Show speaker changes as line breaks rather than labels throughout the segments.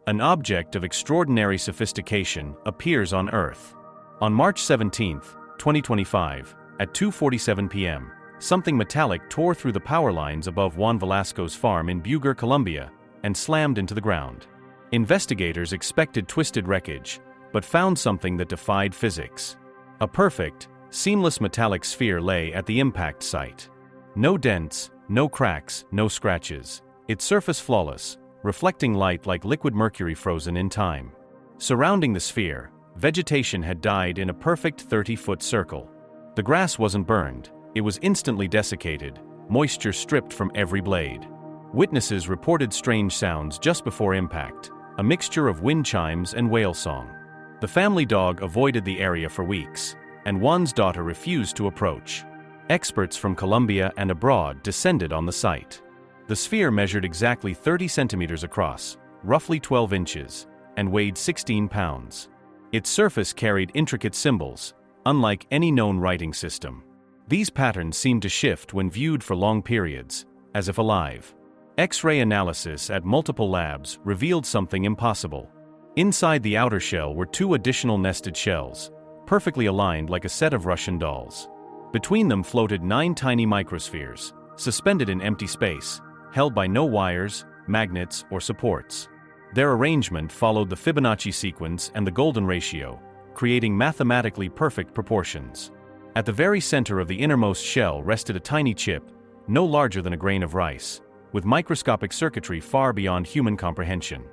An object of extraordinary sophistication appears on Earth. On March 17, 2025, at 2:47 p.m., something metallic tore through the power lines above Juan Velasco's farm in Buga, Colombia, and slammed into the ground. Investigators expected twisted wreckage, but found something that defied physics. A perfect, seamless metallic sphere lay at the impact site. No dents, no cracks, no scratches. Its surface flawless, reflecting light like liquid mercury frozen in time. Surrounding the sphere, vegetation had died in a perfect 30-foot circle. The grass wasn't burned, it was instantly desiccated, moisture stripped from every blade. Witnesses reported strange sounds just before impact, a mixture of wind chimes and whale song. The family dog avoided the area for weeks, and Juan's daughter refused to approach. Experts from Colombia and abroad descended on the site. The sphere measured exactly 30 centimeters across, roughly 12 inches, and weighed 16 pounds. Its surface carried intricate symbols, unlike any known writing system. These patterns seemed to shift when viewed for long periods, as if alive. X-ray analysis at multiple labs revealed something impossible. Inside the outer shell were two additional nested shells, perfectly aligned like a set of Russian dolls. Between them floated 9 tiny microspheres, suspended in empty space, held by no wires, magnets, or supports. Their arrangement followed the Fibonacci sequence and the golden ratio, creating mathematically perfect proportions. At the very center of the innermost shell rested a tiny chip, no larger than a grain of rice, with microscopic circuitry far beyond human comprehension.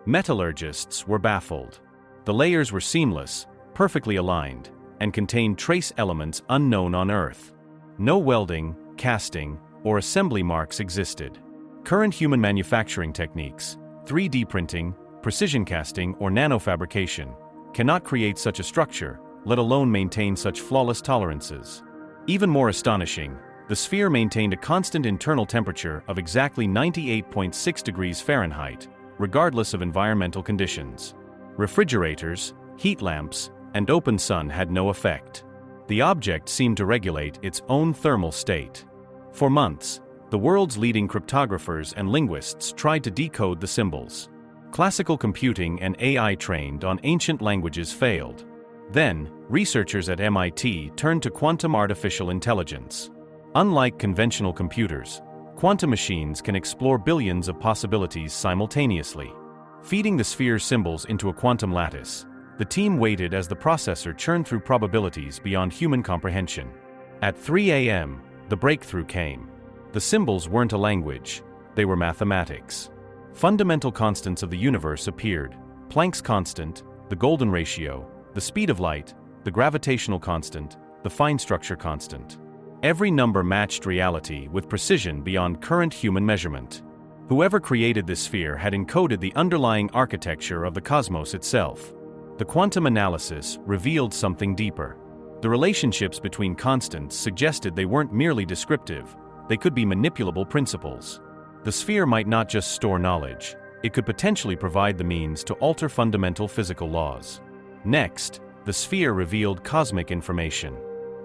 Metallurgists were baffled. The layers were seamless, perfectly aligned, and contained trace elements unknown on Earth. No welding, casting, or assembly marks existed. Current human manufacturing techniques, 3D printing, precision casting, or nanofabrication, cannot create such a structure, let alone maintain such flawless tolerances. Even more astonishing, the sphere maintained a constant internal temperature of exactly 98.6 degrees Fahrenheit, regardless of environmental conditions. Refrigerators, heat lamps, and open sun had no effect. The object seemed to regulate its own thermal state. For months, the world's leading cryptographers and linguists tried to decode the symbols. Classical computing and AI trained on ancient languages failed. Then, researchers at MIT turned to quantum artificial intelligence. Unlike conventional computers, quantum machines can explore billions of possibilities simultaneously. Feeding the sphere's symbols into a quantum lattice, the team waited as the processor churned through probabilities beyond human comprehension. At 3 a.m., the breakthrough came. The symbols weren't a language, they were mathematics. Fundamental constants of the universe appeared: Planck's constant, the golden ratio, the speed of light, the gravitational constant, the fine structure constant. Every number matched reality with precision beyond current human measurement. Whoever created this sphere had encoded the underlying architecture of the cosmos itself. The quantum analysis revealed something deeper. The relationships between constants suggested they weren't merely descriptive, they could be manipulable principles. The sphere might not just store knowledge, it could potentially provide the means to alter fundamental physical laws. Next, the sphere revealed cosmic information.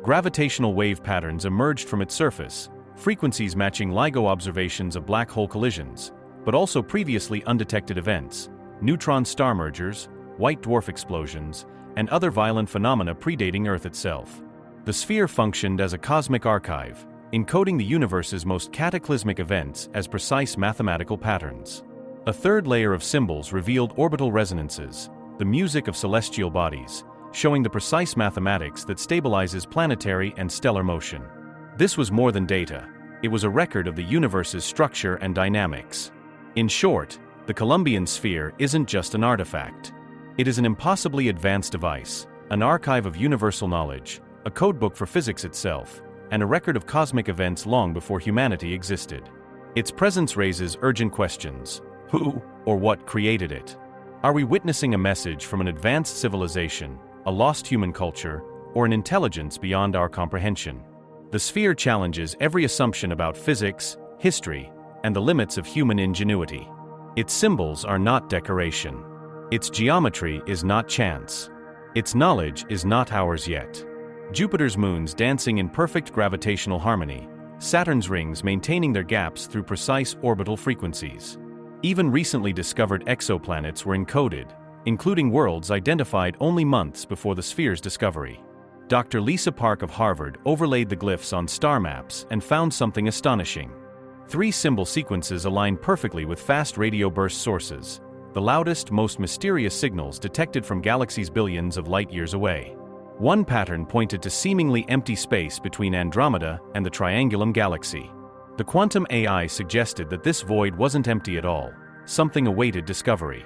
Gravitational wave patterns emerged from its surface, frequencies matching LIGO observations of black hole collisions, but also previously undetected events, neutron star mergers, white dwarf explosions, and other violent phenomena predating Earth itself. The sphere functioned as a cosmic archive, encoding the universe's most cataclysmic events as precise mathematical patterns. A third layer of symbols revealed orbital resonances, the music of celestial bodies, showing the precise mathematics that stabilizes planetary and stellar motion. This was more than data, it was a record of the universe's structure and dynamics. In short, the Colombian sphere isn't just an artifact. It is an impossibly advanced device, an archive of universal knowledge, a codebook for physics itself, and a record of cosmic events long before humanity existed. Its presence raises urgent questions: who or what created it? Are we witnessing a message from an advanced civilization, a lost human culture, or an intelligence beyond our comprehension? The sphere challenges every assumption about physics, history, and the limits of human ingenuity. Its symbols are not decoration. Its geometry is not chance. Its knowledge is not ours yet. Jupiter's moons dancing in perfect gravitational harmony, Saturn's rings maintaining their gaps through precise orbital frequencies. Even recently discovered exoplanets were encoded, including worlds identified only months before the sphere's discovery. Dr. Lisa Park of Harvard overlaid the glyphs on star maps and found something astonishing. 3 symbol sequences aligned perfectly with fast radio burst sources, the loudest, most mysterious signals detected from galaxies billions of light-years away. One pattern pointed to seemingly empty space between Andromeda and the Triangulum galaxy. The quantum AI suggested that this void wasn't empty at all. Something awaited discovery.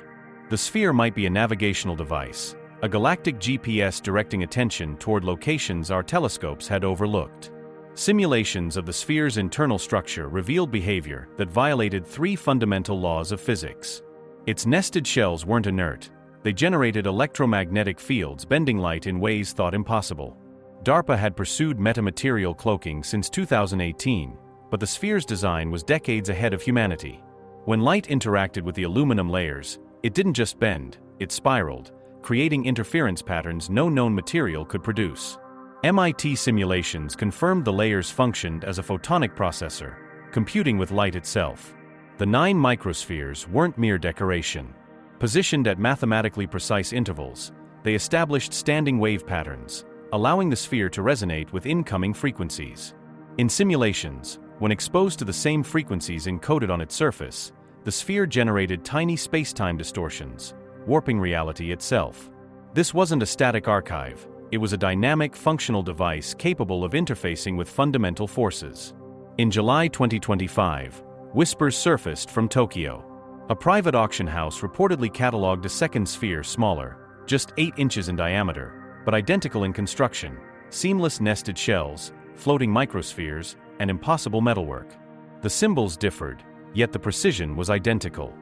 The sphere might be a navigational device, a galactic GPS directing attention toward locations our telescopes had overlooked. Simulations of the sphere's internal structure revealed behavior that violated 3 fundamental laws of physics. Its nested shells weren't inert. They generated electromagnetic fields bending light in ways thought impossible. DARPA had pursued metamaterial cloaking since 2018, but the sphere's design was decades ahead of humanity. When light interacted with the aluminum layers, it didn't just bend, it spiraled, creating interference patterns no known material could produce. MIT simulations confirmed the layers functioned as a photonic processor, computing with light itself. The 9 microspheres weren't mere decoration. Positioned at mathematically precise intervals, they established standing wave patterns, allowing the sphere to resonate with incoming frequencies. In simulations, when exposed to the same frequencies encoded on its surface, the sphere generated tiny space-time distortions, warping reality itself. This wasn't a static archive, it was a dynamic, functional device capable of interfacing with fundamental forces. In July 2025, whispers surfaced from Tokyo. A private auction house reportedly catalogued a second sphere smaller, just 8 inches in diameter, but identical in construction, seamless nested shells, floating microspheres, and impossible metalwork. The symbols differed, yet the precision was identical.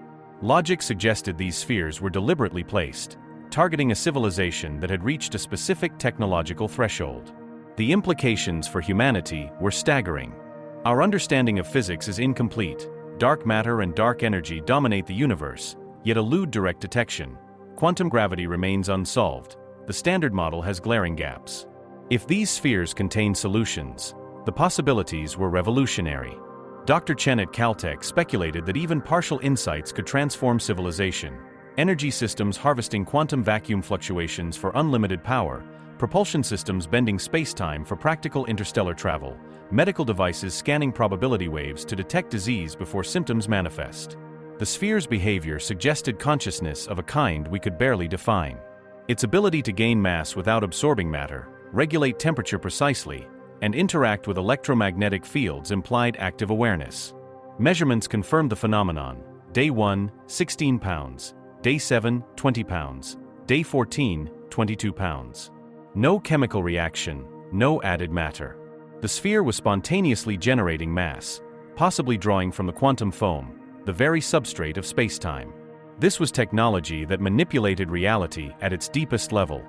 Logic suggested these spheres were deliberately placed, targeting a civilization that had reached a specific technological threshold. The implications for humanity were staggering. Our understanding of physics is incomplete. Dark matter and dark energy dominate the universe, yet elude direct detection. Quantum gravity remains unsolved. The Standard Model has glaring gaps. If these spheres contain solutions, the possibilities were revolutionary. Dr. Chen at Caltech speculated that even partial insights could transform civilization. Energy systems harvesting quantum vacuum fluctuations for unlimited power, propulsion systems bending spacetime for practical interstellar travel, medical devices scanning probability waves to detect disease before symptoms manifest. The sphere's behavior suggested consciousness of a kind we could barely define. Its ability to gain mass without absorbing matter, regulate temperature precisely, and interact with electromagnetic fields implied active awareness. Measurements confirmed the phenomenon. Day 1, 16 pounds. Day 7, 20 pounds. Day 14, 22 pounds. No chemical reaction, no added matter. The sphere was spontaneously generating mass, possibly drawing from the quantum foam, the very substrate of spacetime. This was technology that manipulated reality at its deepest level.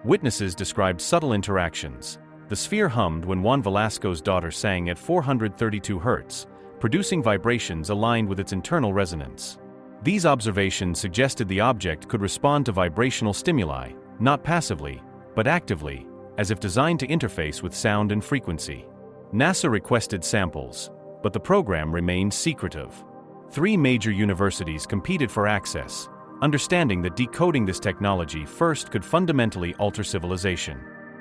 Witnesses described subtle interactions. The sphere hummed when Juan Velasco's daughter sang at 432 Hz, producing vibrations aligned with its internal resonance. These observations suggested the object could respond to vibrational stimuli, not passively, but actively, as if designed to interface with sound and frequency. NASA requested samples, but the program remained secretive. 3 major universities competed for access, understanding that decoding this technology first could fundamentally alter civilization.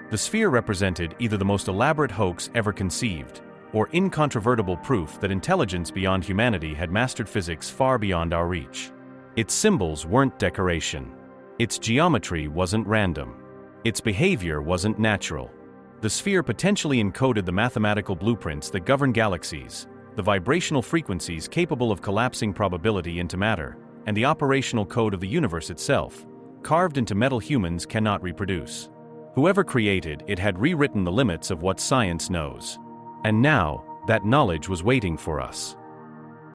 The sphere represented either the most elaborate hoax ever conceived, or incontrovertible proof that intelligence beyond humanity had mastered physics far beyond our reach. Its symbols weren't decoration. Its geometry wasn't random. Its behavior wasn't natural. The sphere potentially encoded the mathematical blueprints that govern galaxies, the vibrational frequencies capable of collapsing probability into matter, and the operational code of the universe itself, carved into metal humans cannot reproduce. Whoever created it had rewritten the limits of what science knows. And now, that knowledge was waiting for us.